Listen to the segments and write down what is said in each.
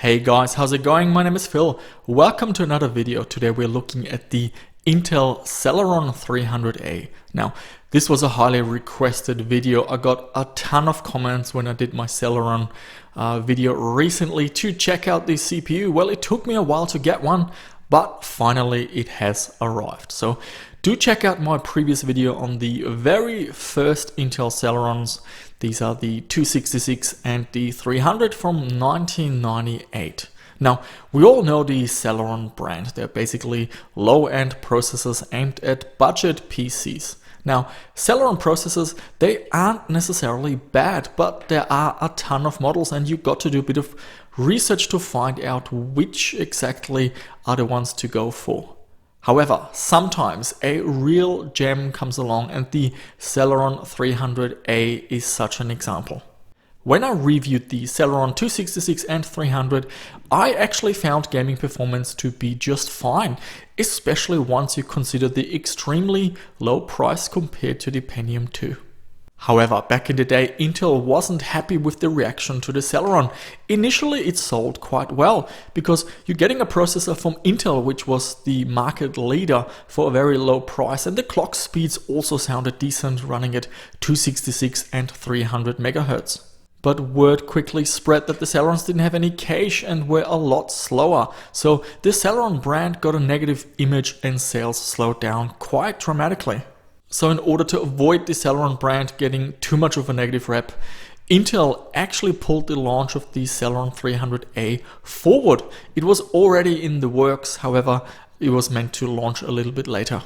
Hey guys, how's it going? My name is Phil. Welcome to another video. Today we're looking at the Intel Celeron 300A. Now, this was a highly requested video. I got a ton of comments when I did my Celeron video recently to check out this CPU. Well, it took me a while to get one, but finally it has arrived. So do check out my previous video on the very first Intel Celerons. These are the 266 and the 300 from 1998. Now, we all know the Celeron brand. They're basically low-end processors aimed at budget PCs. Now, Celeron processors, they aren't necessarily bad, but there are a ton of models and you've got to do a bit of research to find out which exactly are the ones to go for. However, sometimes a real gem comes along and the Celeron 300A is such an example. When I reviewed the Celeron 266 and 300, I actually found gaming performance to be just fine, especially once you consider the extremely low price compared to the Pentium 2. However, back in the day, Intel wasn't happy with the reaction to the Celeron. Initially, it sold quite well because you're getting a processor from Intel, which was the market leader for a very low price, and the clock speeds also sounded decent, running at 266 and 300 MHz. But word quickly spread that the Celerons didn't have any cache and were a lot slower. So the Celeron brand got a negative image and sales slowed down quite dramatically. So in order to avoid the Celeron brand getting too much of a negative rep, Intel actually pulled the launch of the Celeron 300A forward. It was already in the works, however, it was meant to launch a little bit later.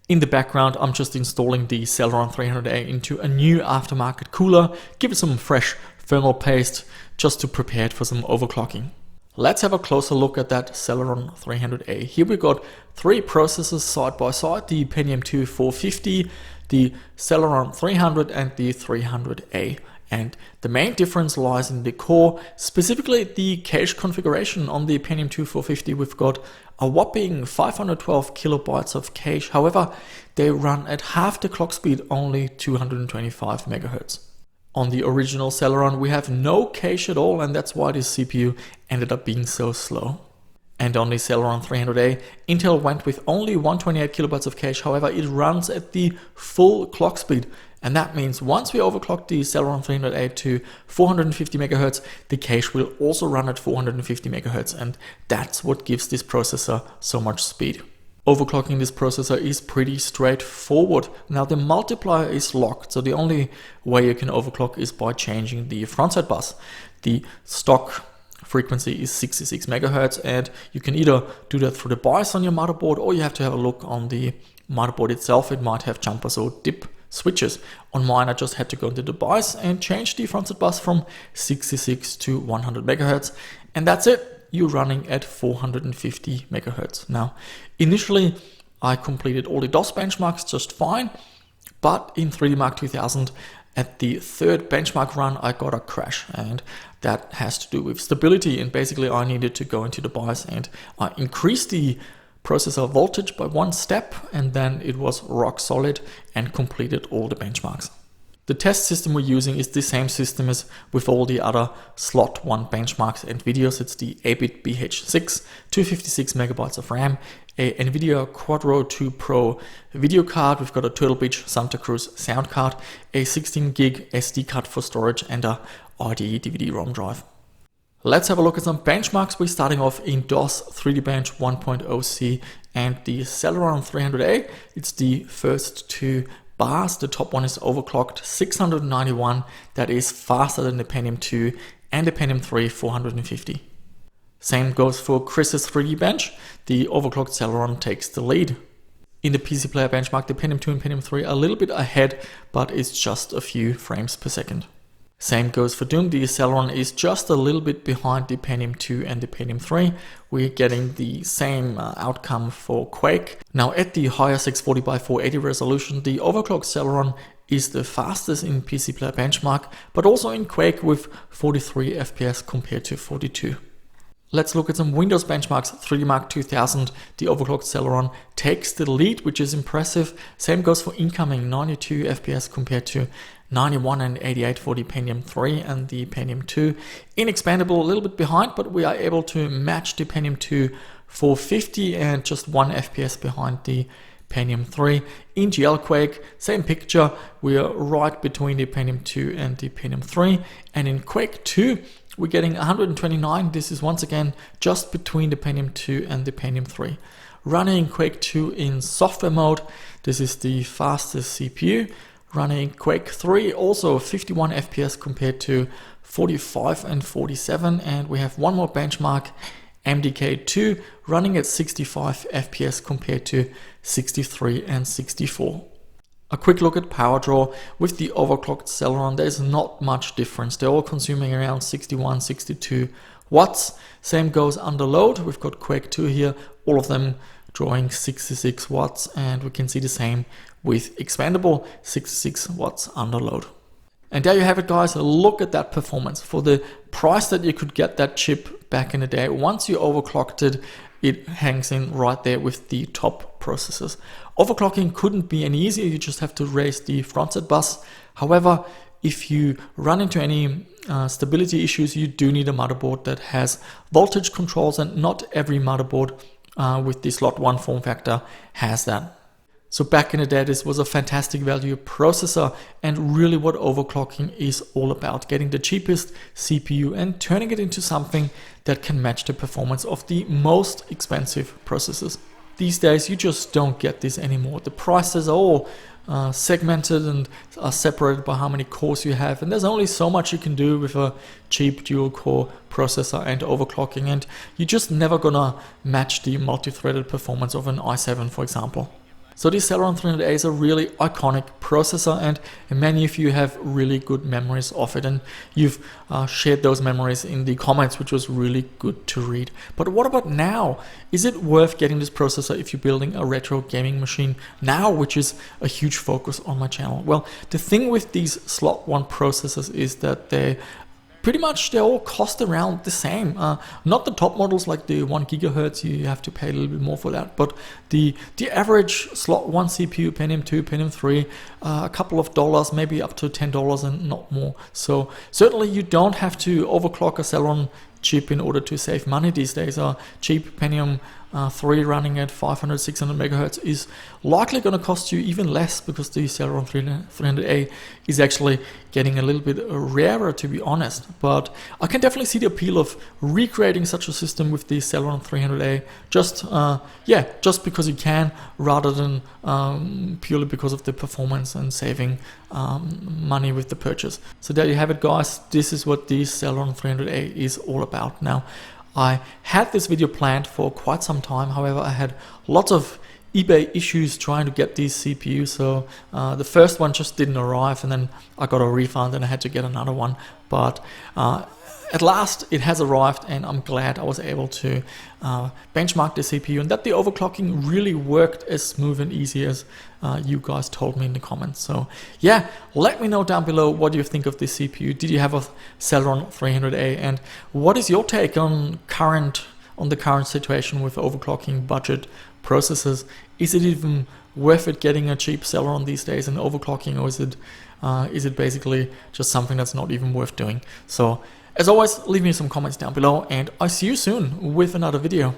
In the background, I'm just installing the Celeron 300A into a new aftermarket cooler, give it some fresh thermal paste just to prepare it for some overclocking. Let's have a closer look at that Celeron 300A. Here we got three processors side by side, the Pentium 2 450, the Celeron 300 and the 300A. And the main difference lies in the core, specifically the cache configuration. On the Pentium 2 450 we've got a whopping 512 kilobytes of cache. However, they run at half the clock speed, only 225 MHz. On the original Celeron, we have no cache at all, and that's why this CPU ended up being so slow. And on the Celeron 300A, Intel went with only 128 kilobytes of cache. However, it runs at the full clock speed. And that means once we overclock the Celeron 300A to 450 MHz, the cache will also run at 450 MHz. And that's what gives this processor so much speed. Overclocking this processor is pretty straightforward. Now the multiplier is locked, so the only way you can overclock is by changing the frontside bus. The stock frequency is 66 MHz and you can either do that through the BIOS on your motherboard or you have to have a look on the motherboard itself. It might have jumpers or dip switches. On mine, I just had to go into the BIOS and change the frontside bus from 66 to 100 MHz, and that's it. You're running at 450 MHz. Now, initially, I completed all the DOS benchmarks just fine, but in 3D Mark 2000, at the third benchmark run, I got a crash, and that has to do with stability. And basically, I needed to go into the BIOS and I increased the processor voltage by one step, and then it was rock solid and completed all the benchmarks. The test system we're using is the same system as with all the other slot 1 benchmarks and videos. It's the 8-bit BH6, 256 megabytes of RAM, a NVIDIA Quadro 2 Pro video card. We've got a Turtle Beach Santa Cruz sound card, a 16 gig SD card for storage, and a RDE DVD-ROM drive. Let's have a look at some benchmarks. We're starting off in DOS 3D Bench 1.0C and the Celeron 300A. It's the first two bars. The top one is overclocked 691. That is faster than the Pentium 2 and the Pentium 3 450. Same goes for Chris's 3D Bench. The overclocked Celeron takes the lead. In the PC Player benchmark, the Pentium 2 and Pentium 3 are a little bit ahead, but it's just a few frames per second. Same goes for Doom. The Celeron is just a little bit behind the Pentium 2 and the Pentium 3. We're getting the same outcome for Quake. Now at the higher 640 by 480 resolution, the overclocked Celeron is the fastest in PC Player benchmark, but also in Quake with 43 FPS compared to 42. Let's look at some Windows benchmarks. 3D Mark 2000, the overclocked Celeron takes the lead, which is impressive. Same goes for incoming, 92 FPS compared to 91 and 88 for the Pentium 3 and the Pentium 2. In Expendable, a little bit behind, but we are able to match the Pentium 2 450 and just 1 FPS behind the Pentium 3. In GLQuake, same picture. We are right between the Pentium 2 and the Pentium 3. And in Quake 2, we're getting 129. This is once again just between the Pentium 2 and the Pentium 3. Running Quake 2 in software mode, this is the fastest CPU. Running Quake 3, also 51 FPS compared to 45 and 47. And we have one more benchmark, MDK2, running at 65 FPS compared to 63 and 64. A quick look at power draw. With the overclocked Celeron, there's not much difference. They're all consuming around 61, 62 watts. Same goes under load. We've got Quake 2 here, all of them drawing 66 watts, and we can see the same with Expendable, 66 watts under load. And there you have it, guys. Look at that performance. For the price that you could get that chip back in the day, once you overclocked it, it hangs in right there with the top processors. Overclocking couldn't be any easier. You just have to raise the front set bus. However, if you run into any stability issues, you do need a motherboard that has voltage controls, and not every motherboard with the slot 1 form factor has that. So back in the day, this was a fantastic value processor, and really what overclocking is all about, getting the cheapest CPU and turning it into something that can match the performance of the most expensive processors. These days, you just don't get this anymore. The prices are all segmented and are separated by how many cores you have, and there's only so much you can do with a cheap dual core processor and overclocking, and you're just never gonna match the multi-threaded performance of an i7, for example. So the Celeron 300A is a really iconic processor, and many of you have really good memories of it, and you've shared those memories in the comments, which was really good to read. But what about now? Is it worth getting this processor if you're building a retro gaming machine now, which is a huge focus on my channel? Well, the thing with these slot 1 processors is that they all cost around the same. Not the top models like the 1 GHz, you have to pay a little bit more for that, but the average slot 1 CPU, Pentium 2, Pentium 3, a couple of dollars, maybe up to $10 and not more. So certainly you don't have to overclock a Celeron chip in order to save money these days. A cheap Pentium 3 running at 500, 600 megahertz is likely going to cost you even less, because the Celeron 300A is actually getting a little bit rarer, to be honest. But I can definitely see the appeal of recreating such a system with the Celeron 300A, just because you can, rather than purely because of the performance and saving money with the purchase. So there you have it, guys. This is what the Celeron 300A is all about. Now, I had this video planned for quite some time. However, I had lots of eBay issues trying to get these CPUs. So the first one just didn't arrive, and then I got a refund and I had to get another one. But at last it has arrived, and I'm glad I was able to benchmark the CPU, and that the overclocking really worked as smooth and easy as you guys told me in the comments. So yeah, let me know down below what you think of this CPU. Did you have a Celeron 300A, and what is your take on the current situation with overclocking budget processors? Is it even worth it getting a cheap Celeron these days and overclocking, or is it basically just something that's not even worth doing? So as always, leave me some comments down below, and I'll see you soon with another video.